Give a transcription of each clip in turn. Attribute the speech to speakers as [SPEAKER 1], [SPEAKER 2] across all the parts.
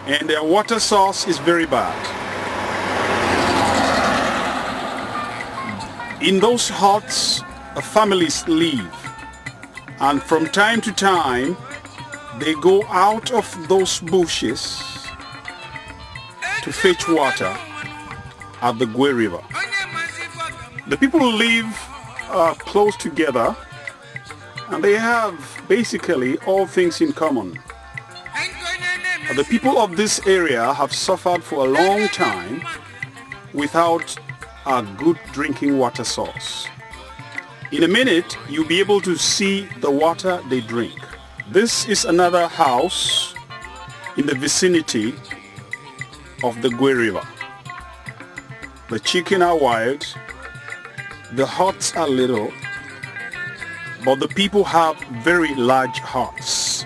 [SPEAKER 1] and their water source is very bad. In those huts, families live, and from time to time they go out of those bushes to fetch water at the Gwe River. The people live close together, and they have basically all things in common. The people of this area have suffered for a long time without a good drinking water source. In a minute, you'll be able to see the water they drink. This is another house in the vicinity of the Gwe River. The chicken are wild, the huts are little, but the people have very large huts.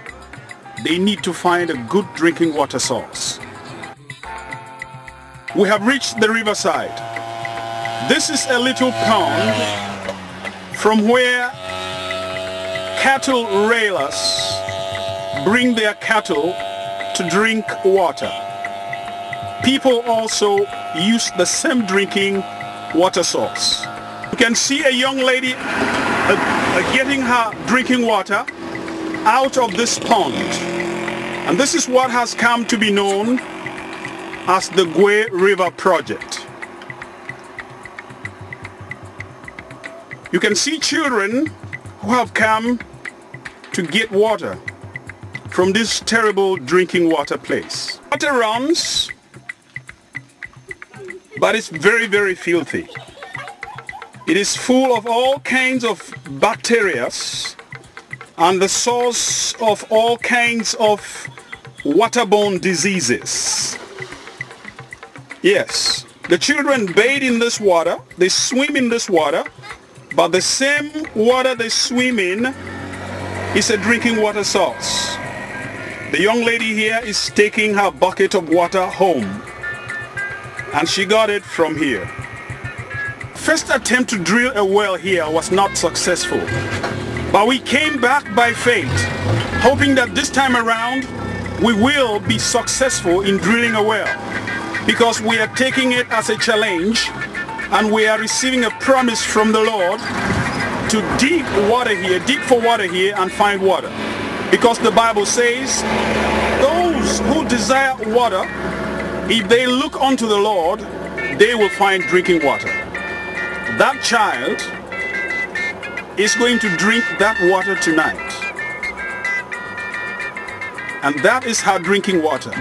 [SPEAKER 1] They need to find a good drinking water source. We have reached the riverside. This is a little pond from where cattle railers bring their cattle to drink water. People also use the same drinking water source. You can see a young lady getting her drinking water out of this pond. And this is what has come to be known as the Gwe River Project. You can see children who have come to get water from this terrible drinking water place. Water runs, but it's very, very filthy. It is full of all kinds of bacteria and the source of all kinds of waterborne diseases. Yes, the children bathe in this water, they swim in this water, but the same water they swim in is a drinking water source. The young lady here is taking her bucket of water home, and she got it from here. First attempt to drill a well here was not successful, but we came back by faith, hoping that this time around we will be successful in drilling a well, because we are taking it as a challenge and we are receiving a promise from the Lord to dig for water here and find water. Because the Bible says, those who desire water, if they look unto the Lord, they will find drinking water. That child is going to drink that water tonight. And that is her drinking water.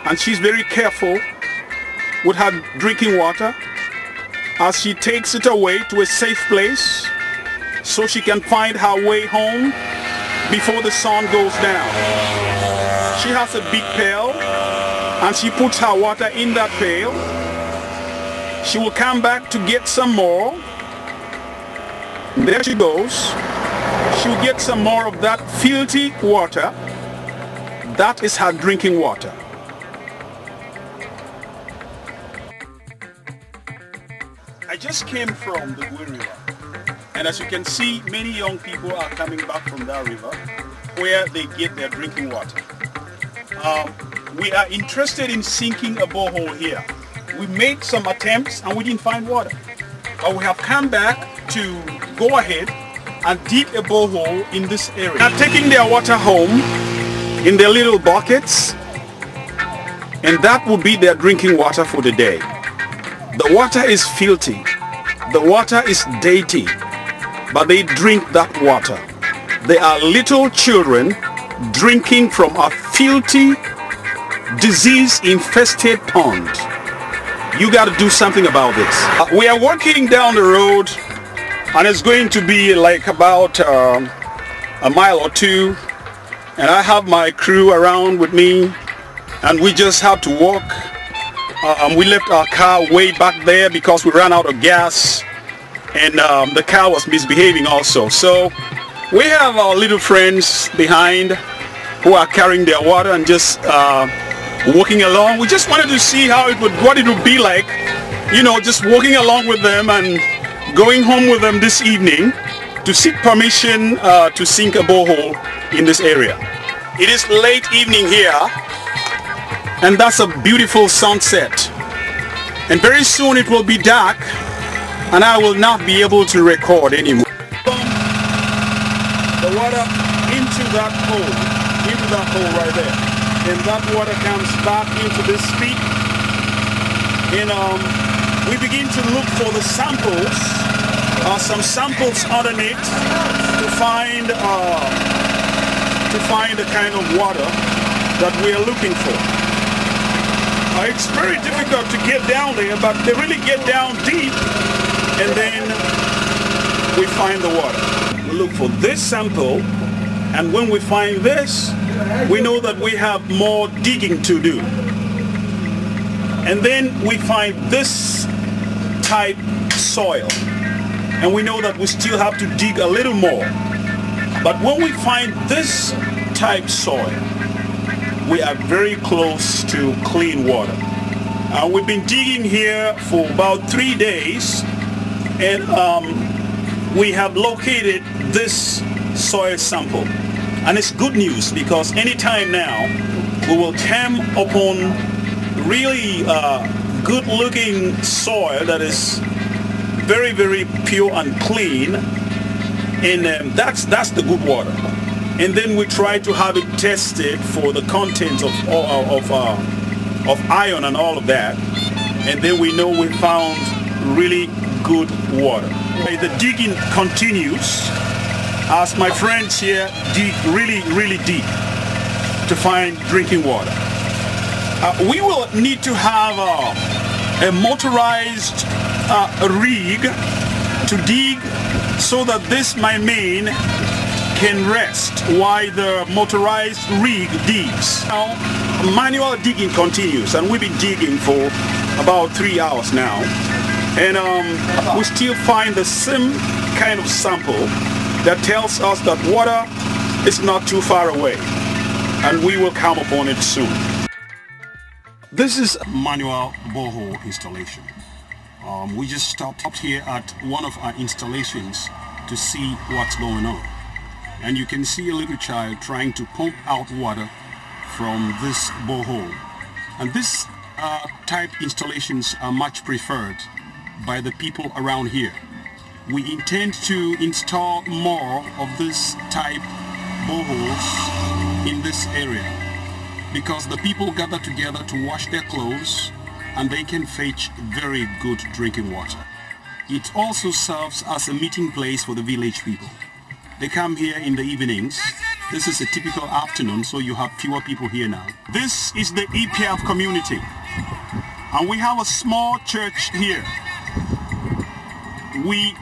[SPEAKER 1] And she's very careful with her drinking water as she takes it away to a safe place so she can find her way home before the sun goes down. She has a big pail and she puts her water in that pail. She will come back to get some more. There she goes. She will get some more of that filthy water. That is her drinking water. I just came from the Gwe River, and as you can see, many young people are coming back from that river where they get their drinking water. We are interested in sinking a borehole here. We made some attempts and we didn't find water, but we have come back to go ahead and dig a borehole in this area. They are taking their water home in their little buckets, and that will be their drinking water for the day. The water is filthy, the water is dirty, but they drink that water. They are little children drinking from a filthy, disease-infested pond. You got to do something about this. We are walking down the road, and it's going to be like about a mile or two, and I have my crew around with me, and we just have to walk. We left our car way back there because we ran out of gas, and the car was misbehaving also. So we have our little friends behind who are carrying their water and just walking along. We just wanted to see what it would be like, you know, just walking along with them and going home with them this evening to seek permission to sink a borehole in this area. It is late evening here, and that's a beautiful sunset. And very soon it will be dark and I will not be able to record anymore. The water into that hole right there, and that water comes back into this peak, and we begin to look for the samples, some samples underneath to find the kind of water that we are looking for. It's very difficult to get down there, but they really get down deep, and then we find the water. We look for this sample, and when we find this, we know that we have more digging to do. And then we find this type soil, and we know that we still have to dig a little more. But when we find this type soil, we are very close to clean water. We've been digging here for about 3 days, and we have located this soil sample. And it's good news, because anytime now we will come upon really good looking soil that is very, very pure and clean, and that's the good water. And then we try to have it tested for the contents of iron and all of that, and then we know we found really good water. The digging continues as my friends here dig really, really deep to find drinking water. We will need to have a motorized rig to dig so that this my main can rest while the motorized rig digs. Now, manual digging continues, and we've been digging for about 3 hours now, and we still find the same kind of sample that tells us that water is not too far away, and we will come upon it soon. This is manual borehole installation. We just stopped here at one of our installations to see what's going on. And you can see a little child trying to pump out water from this borehole. And this type installations are much preferred by the people around here. We intend to install more of this type boreholes in this area, because the people gather together to wash their clothes and they can fetch very good drinking water. It also serves as a meeting place for the village people. They come here in the evenings. This is a typical afternoon, so you have fewer people here now. This is the EPF community, and we have a small church here. We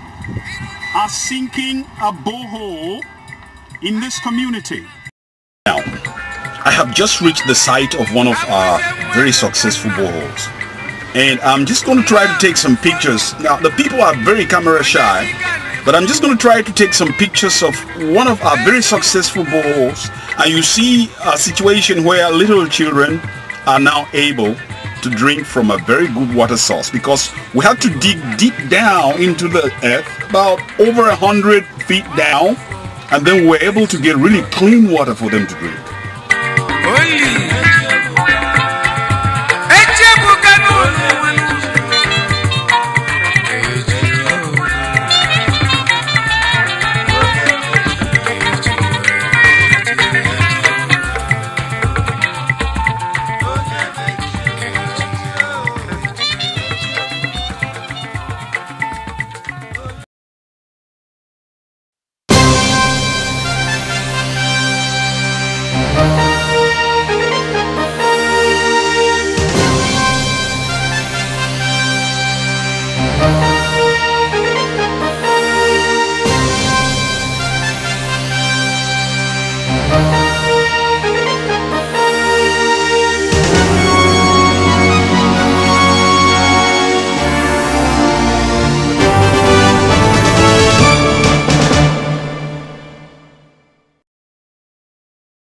[SPEAKER 1] are sinking a borehole in this community. Now, I have just reached the site of one of our very successful boreholes, and I'm just going to try to take some pictures. Now, the people are very camera shy, but I'm just going to try to take some pictures of one of our very successful boreholes, and you see a situation where little children are now able to drink from a very good water source, because we have to dig deep down into the earth, about over 100 feet down, and then we're able to get really clean water for them to drink.